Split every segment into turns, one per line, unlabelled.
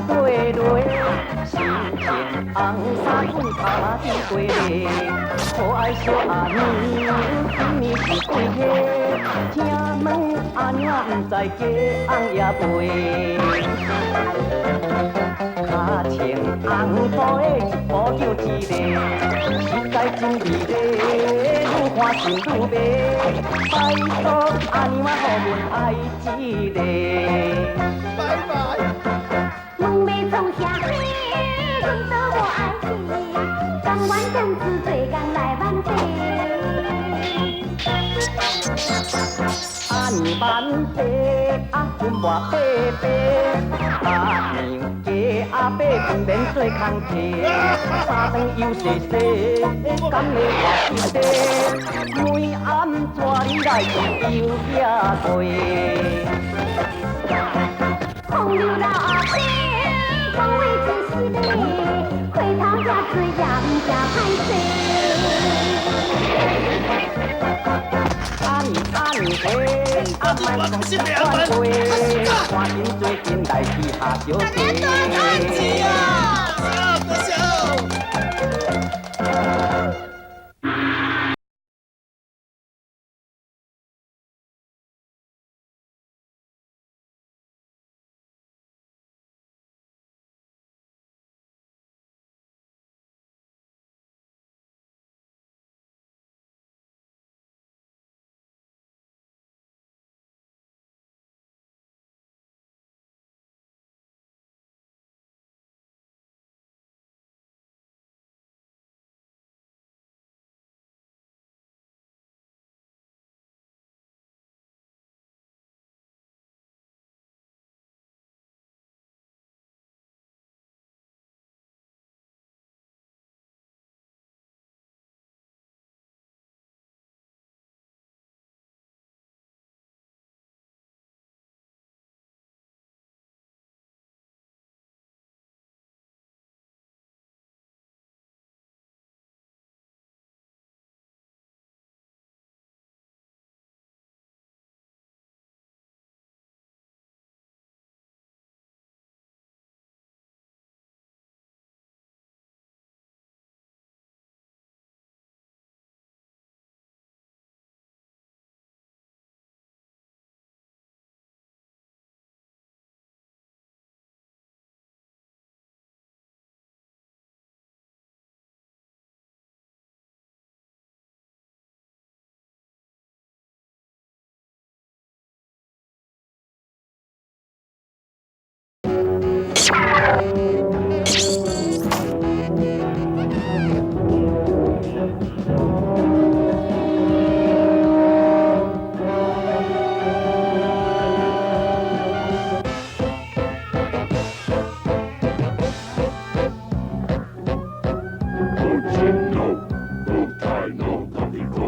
过落，新鲜红衫裤头嘛穿过嘞，可爱小阿娘，今年是几岁？请问阿娘不知家翁也陪。脚穿红布的一步叫一个，实在真美丽，愈看心愈美。拜托阿娘啊，予阮爱一个。
拜拜。
问要创啥货？阮倒无爱去，甘愿将子做工来万岁。
阿娘万岁，啊，阮活伯伯，阿娘家阿伯不免做空客，三顿又细细，敢会活一世？每暗带你来游遐地。
风流老阿伯，讲话真实的，回头吃水也唔吃歹势。
阿娘阿莫讲心烦话，赶紧做阵代志下小姐。
笑不笑？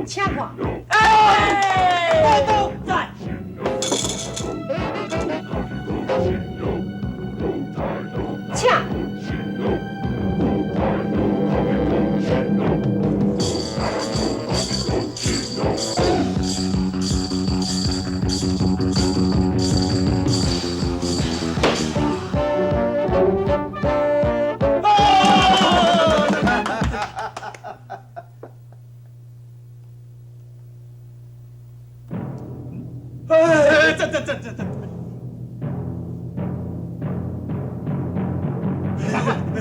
请看，
都在。
请。
这。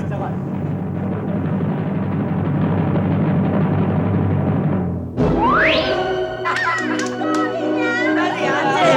长官。
哪里啊？这样。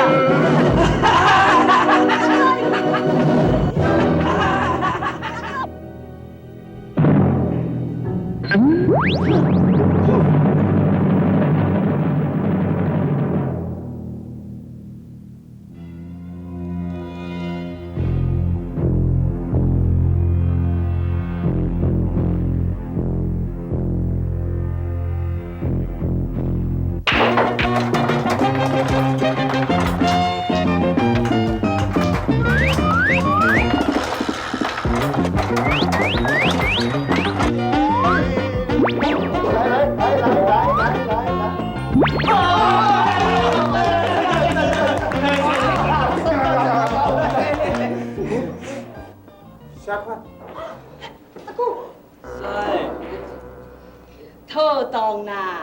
来，
特懂啦。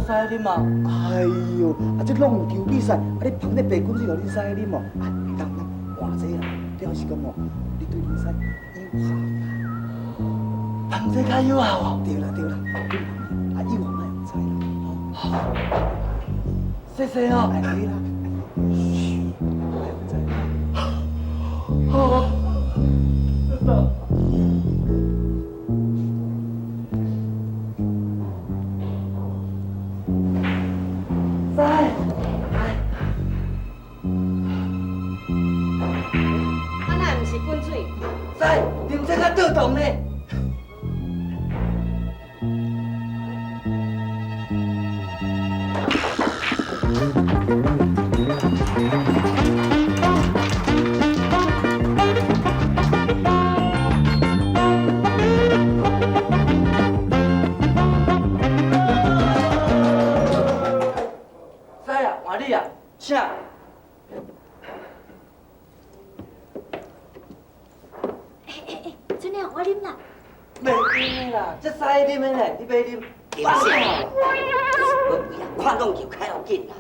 使啉嘛？哎呦，这弄球比赛，你捧那白滚水，互你使啉哦。人话这啦，表示讲哦，你对比赛有效。捧这较有效哦。对啦，以后莫用知啦。谢谢哦。哎，对啦。嘘，莫用知。好。知道。啉这较倒动呢。使啊，换你啊，请。
我啉啦。
袂啉啦，这使啉的嘞，你袂啉。
不是，我不要看弄球较要紧啦。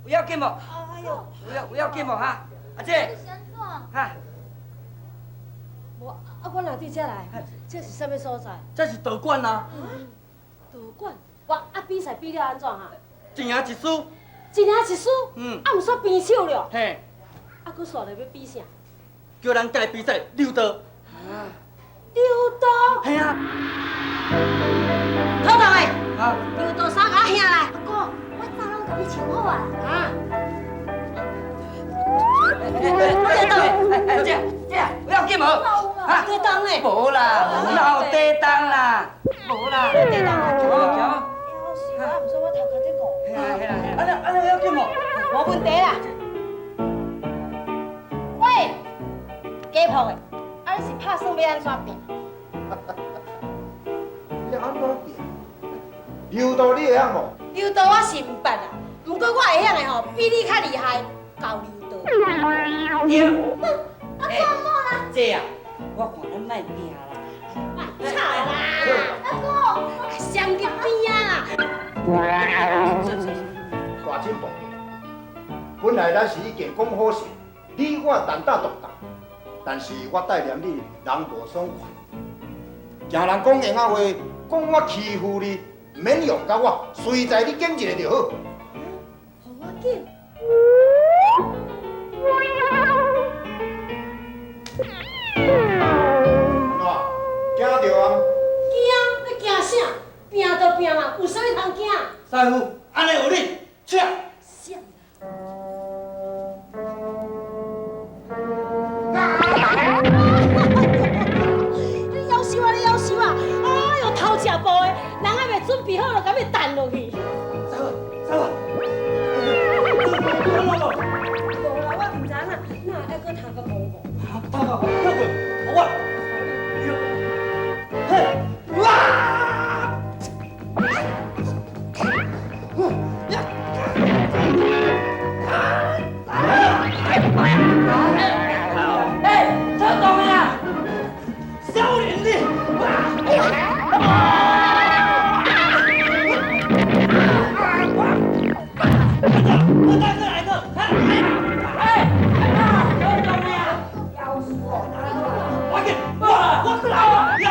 不要紧无？哎呦，不要紧无哈？阿姐，哈，
无啊，我哪伫遮来？这是啥物所在？
这是道馆啊。
道馆。我啊，比赛比了安怎哈？
一赢一输。
一赢一输。啊，毋煞平手了。
嘿。
啊，佫煞来要比啥？
叫咱家比赛溜道。
溜道。
嘿啊。
好大位。
啊。
溜道衫甲兄来。
阿哥，我早拢甲你穿好啊。
啊。
姐，不要紧无？
啊，地动呢？
无啦，哪有地动啦？无啦，
地动啊！
走走。
要死啊！毋说我头壳在顾。
安尼要紧无？
无问题啦。喂，家婆的，啊你是拍算要安怎拼？
要安怎拼？溜道你会晓无？
溜道我是毋捌啦，不过我会晓的吼，比你较厉害，教溜道。
对。姐啊，我看咱卖拼啦。
卖吵啦！阿哥，上入边啊！
大进步。本来咱是已经讲好势，你我单打独斗，但是我带念你人无爽快。听人讲闲话，讲我欺负你，免用甲我，随在你拣一个就好。
互我紧。
喏，今
大夫，安尼有理，去啊！
想你夭寿啊！你夭寿啊！哎呦，偷吃步的，人还未准备好就甲你弹落去。
师傅，师傅，
无啦，我唔知啦，那还搁头壳糊糊。
大哥，快滚，我，嘿，哇！哎，这东西啊，小人的，我再来个，哎，这东西啊，要死我！我给，我来了呀！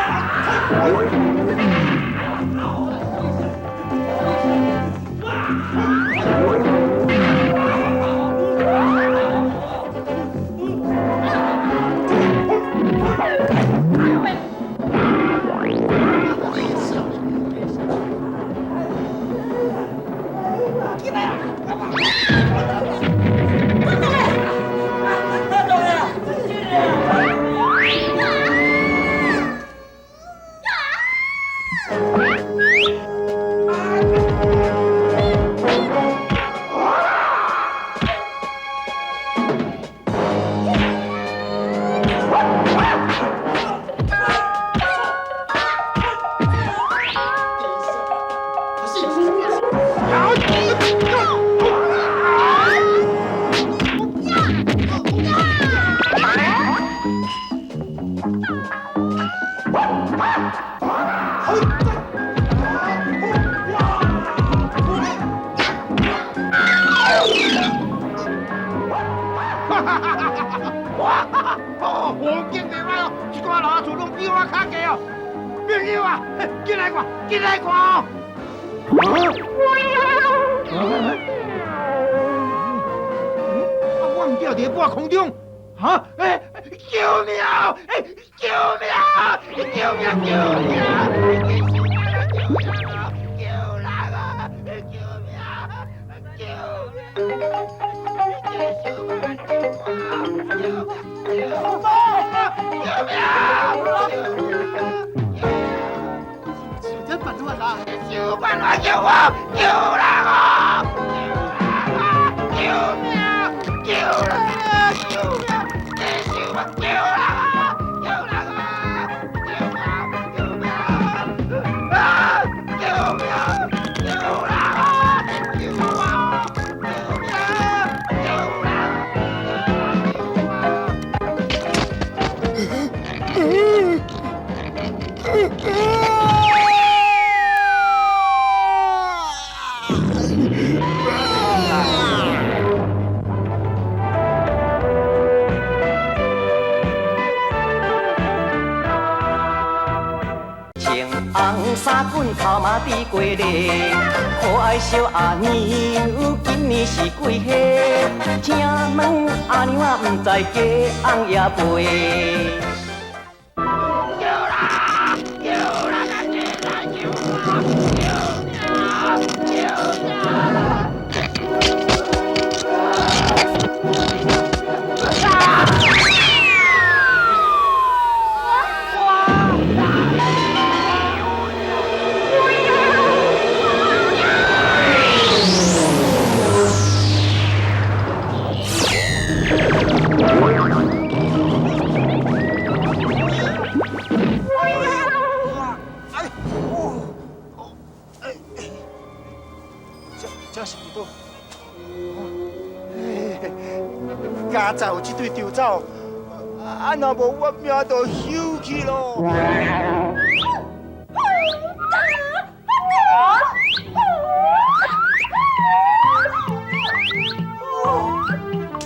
我见袂歹哦，一大老厝拢比我较低哦。朋友啊，进来看，进来看哦。我唔掉伫半空中，哈！救命！救命！救命！救命！想办法啦！想办法救我！救人啊！救命！救人啊！救命！想办法救人啊！救人啊！救命！啊！救命！救人啊！救我！救命！救
红衫滚头马比过日，可爱小阿娘今年是几岁？请问阿娘啊，不知家翁也陪。
家早有这对稻草，若无我命就休去咯。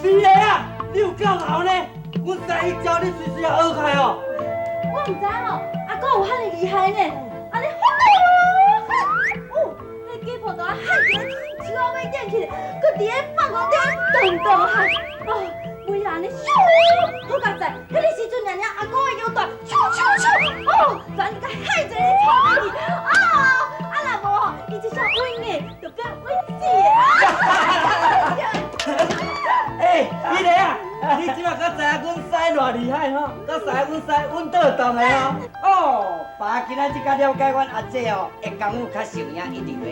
你个啊，你有够好呢！阮知伊招你随时要学开哦。
我唔知哦，阿哥有遐尼厉害呢，安尼迄鸡婆都害一个手尾点起，佮伫咧放空顶动动喊，每安尼咻，好佳哉！迄个时阵，娘阿哥的腰带咻，咱甲害一个冲去，若无伊一双稳的，就变
偌厉害吼，都使阮倒动的吼。哦，爸今仔日较了解阮阿姐哦，会功夫较受影一定的。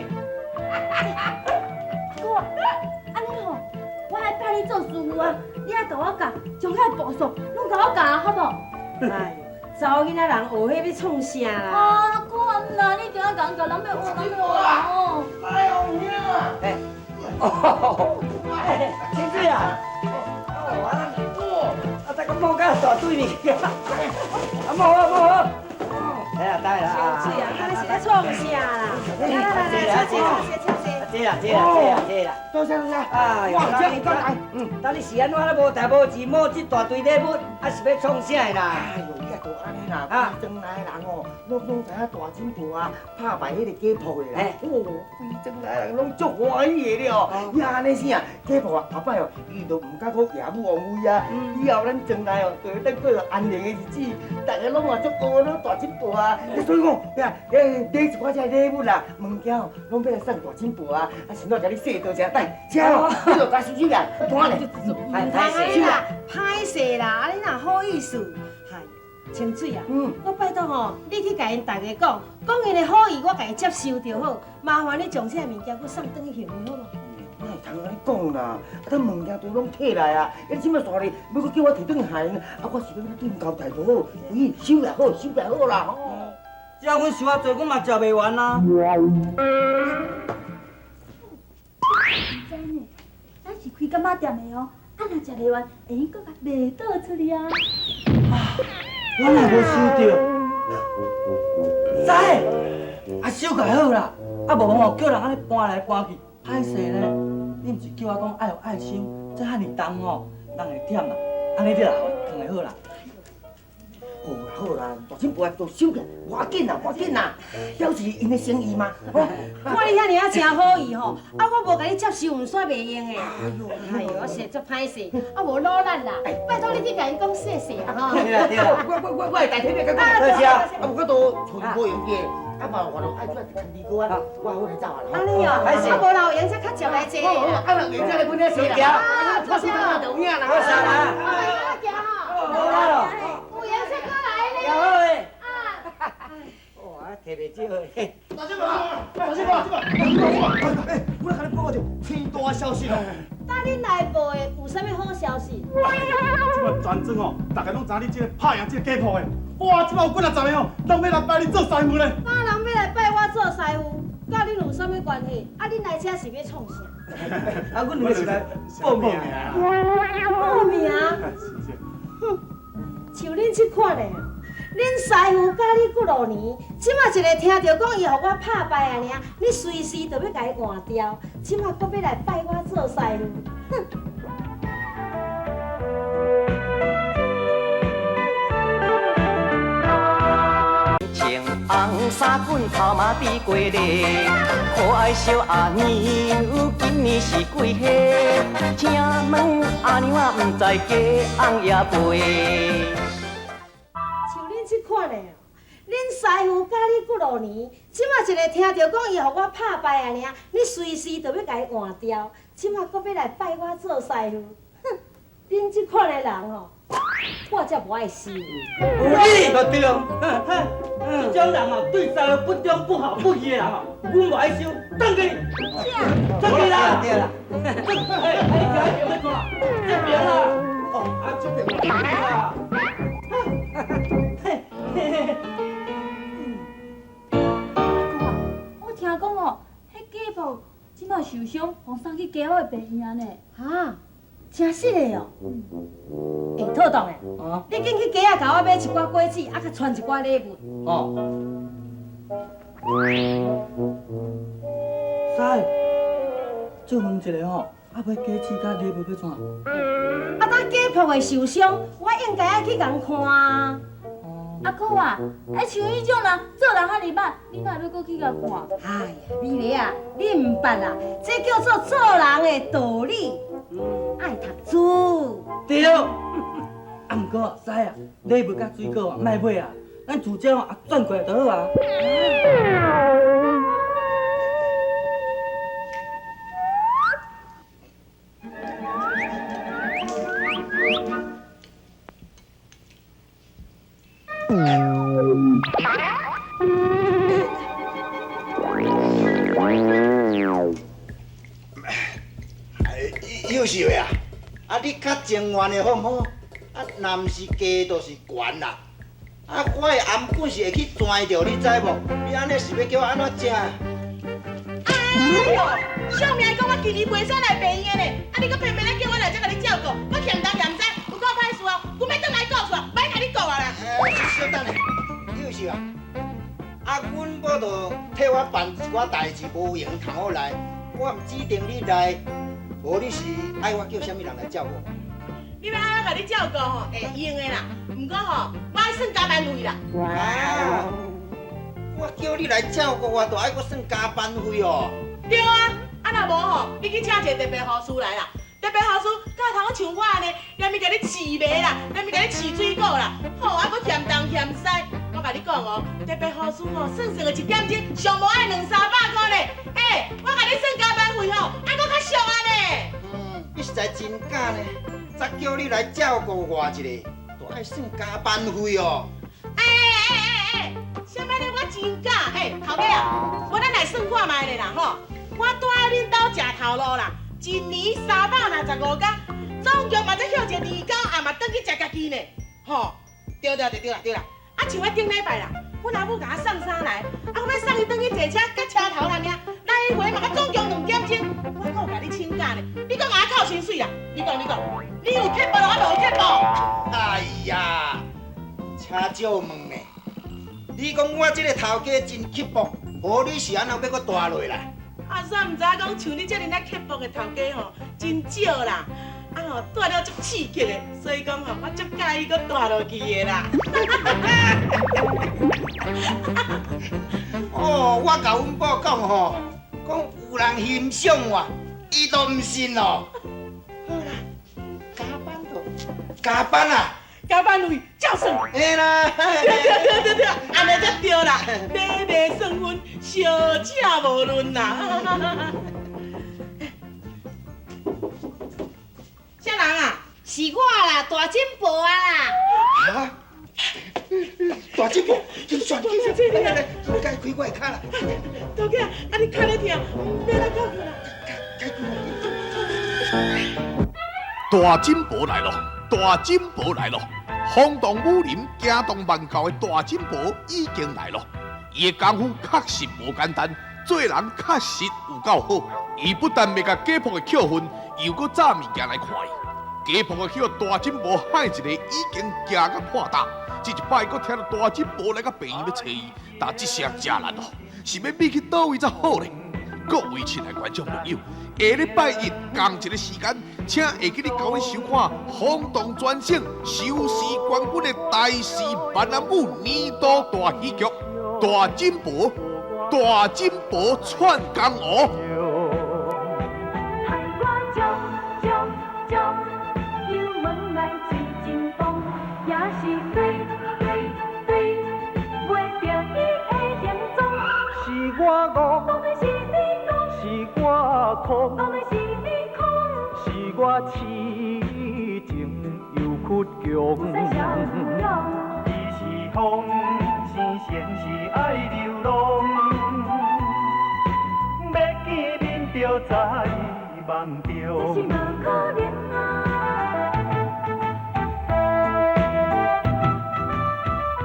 哥，安尼吼，我来派你做师傅啊，你爱甲我教，将遐步数拢甲我教，好无？
哎，查某囡仔人学迄要创啥啦？
啊，哥啊，唔啦，你定要讲，人要学，人要学哦。
哎呦，兄啊！哎，哦，哎，清水啊！啊，这个摸甲大对呢，啊摸啊摸啊！来啦，来啦！
是啊，啊是咧创啥啦？来来来来，唱歌，
接啦，多谢。哎呦，等你是安怎咧无代无志摸这大堆礼物，啊是要创啥的啦？
哎呦，你也都安尼啦，规庄内人哦，拢知影大金铺啊，拍败迄个家铺的啦。哦，规庄内人拢足欢喜的了。也安尼啥，家铺啊，后摆哦，伊都唔敢讲夜幕王位啊。以后咱庄内哦，就等过安宁的日子，大家拢也足高了大金铺啊。所以讲，呀，第一寡只礼物啦，物件哦，拢要来送大金铺啊。啊，先来甲你说多谢，来，请哦，你就该收起来，拖咧。
唔通安尼啦，歹势啦，啊你若好意思，嗨，清水啊，我拜托吼，你去甲因大家讲因的好意，我甲伊接受就好，麻烦你将这物件搁送转去还好无？
哪会通安尼讲啦？啊，咱物件都拢摕来啊，你即摆煞哩，要搁叫我摕转去还，啊，我是要对交代就好，喂，收来好，收来好啦。
只要阮想啊做，阮嘛食袂完啊。
真的，咱是开干妈店的哦，啊若食袂完，会用搁甲卖倒出去啊。
我也无想到，知，啊收起好啦，啊无吼叫人安尼搬来搬去，歹势呢。你毋是叫我讲爱有爱心，这遐尼重吼，人会忝啦，安尼你啦，放会好啦。
好啦好啦，大金铺都收起来，赶紧啦，表示因的诚意嘛。
看你遐尼啊真好意吼，啊我无甲你接受，唔煞袂用的。哎呦，我实在足歹势，啊无老咱啦，拜托你去甲因讲谢谢啦吼。
对啦对啦，
我会代替你甲讲，
多谢。
啊，不过都存无用嘅，啊嘛我都爱出来看二哥啊，我好来走啊。
安尼哦，啊无老颜色较少来坐。
啊，人家来分咧收条，
啊，多谢啦，
有影啦。
多谢啦。好啦，
有颜色过来呢。
有好诶。哇，摕袂少诶。
大金铺，我来甲你报告一个天大消息咯。
等恁来报的有啥物好消息？
即摆全庄哦，大家拢知你即个拍赢即个家铺的。哇，即摆有几啊十个哦，人要来拜你做师傅咧。
哪人要来拜我做师傅？甲恁有啥物关系？啊，恁来这是要创啥？
啊，阮就是来报名的。
报名？哼，像恁这款的，恁师傅教你几多年，即马一个听到讲伊互我拍败啊尔，你随时就要甲伊换掉，即马搁要来拜我做师傅，哼！
穿红衫卷头嘛比过日，可爱小阿娘今年是几岁？请问阿娘啊，毋知家翁也陪？
像恁这款的，恁师傅教你几多年，即马一个听到讲伊互我拍败啊尔，你随时就要甲伊换掉，即马搁要来拜我做师傅，哼！恁这款的人吼，我才无爱死。
有理就对，这种人哦，对师傅不忠不好不义的人哦，阮无爱收，等去，等去啦。对啦，哎，你赶紧要看，这边啦，哦，啊这边啦。
我听讲哦，迄家婆即马受伤，互送去家伙的病院呢。
哈，真实的哦。会妥当的，你紧去家仔甲我买一寡果子，啊，甲传一寡礼物。
哦。师，借问一下吼，啊要鸡翅甲礼物要怎？
啊，当家婆会受伤，我应该爱去共看啊。
阿哥啊，像伊种人做人遐尼歹，你哪要搁去甲看？
哎呀，美丽啊，你唔捌啦，这叫做做人的道理。爱读书。
对。啊，毋过师啊，礼物甲水果啊，莫买啊，咱自家啊转过来就好啊。
有时啊，你较情愿的好唔好？若毋是低就是悬啦。我的颔棍是会去钻着，你知无？你安尼是要叫我安怎食？
哎呦，小命讲我今年袂使来病院呢，你搁偏偏来叫我来这甲你照顾，我嫌东嫌西，有够歹事哦！我要转来告诉，歹甲你讲啊啦。
小等下，有时啊，阮要着替我办一寡代志无闲通好来，我毋指定你来，无你是爱我叫啥物人来照顾？
你要爱我甲你照顾吼，会用的啦。不过吼，我爱算加班费啦。
我叫你来照顾我，就爱我算加班费哦。
对啊，若无吼，你去请一个特别护士来啦。特别护士，敢头像我安尼，连咪甲你饲糜啦，连咪甲你饲水果啦，吼，还佫嫌东嫌西。我甲你讲哦，特别护士吼，算算个1点钟，上无爱200-300块呢。我甲你算加班费吼，还佫较俗啊呢。
你实在真假呢？再叫你来照顾我一个，就爱算加班费哦。
啥物呢？我真假？头家啊，无咱来算看卖咧啦吼。我住喺恁兜食头路啦，1年365天，总共嘛才休一个年假，也嘛转去食家己呢。吼，对啦。像迄顶礼拜啦，阮阿母甲我送衫来，我要送伊转去坐车，甲车头啦尔，来回嘛总共2点钟。我讲甲你请假呢，你讲我靠薪水啦？你讲，你有欠无啦？我无欠无？
哎呀，请少问呢。你讲我这个头家真刻薄，无你是安怎要我大落来？
煞唔知讲像你这尔来刻薄的头家吼，真少啦。住了足刺激的，所以讲吼，我足介意搁住落去的啦。
哦，我甲阮某讲吼，讲有人欣赏我，伊都唔信哦。好啦，加班啊！
加班费照算。
嘿啦，
对，安尼才对啦，买卖算分，小吃无论啦。啥人啊？
是我啦，大金婆啊啦。
啊！大金宝，来，我该开我的卡啦。
头家，你卡咧疼，别来靠去啦。
大金宝来咯！大金宝来咯！轰动武林、惊动万教的大金宝已经来咯！伊的功夫确实无简单，做人确实有够好。伊不但袂甲家仆的扣分，又搁炸物件来看伊。家仆的去大金宝喊一个，已经惊到破胆。这一摆搁听到大金宝来甲病院要找伊，但这声真难咯，是要秘去倒位才好咧？各位亲爱观众朋友，下礼拜日同一个时间，请下记你交阮收看轰动全省收视冠军的大视万人舞年度大喜剧《大金宝》，大金宝串江湖。
是我痴情又屈强，伊是风，生前是爱流浪，要见面就在梦中。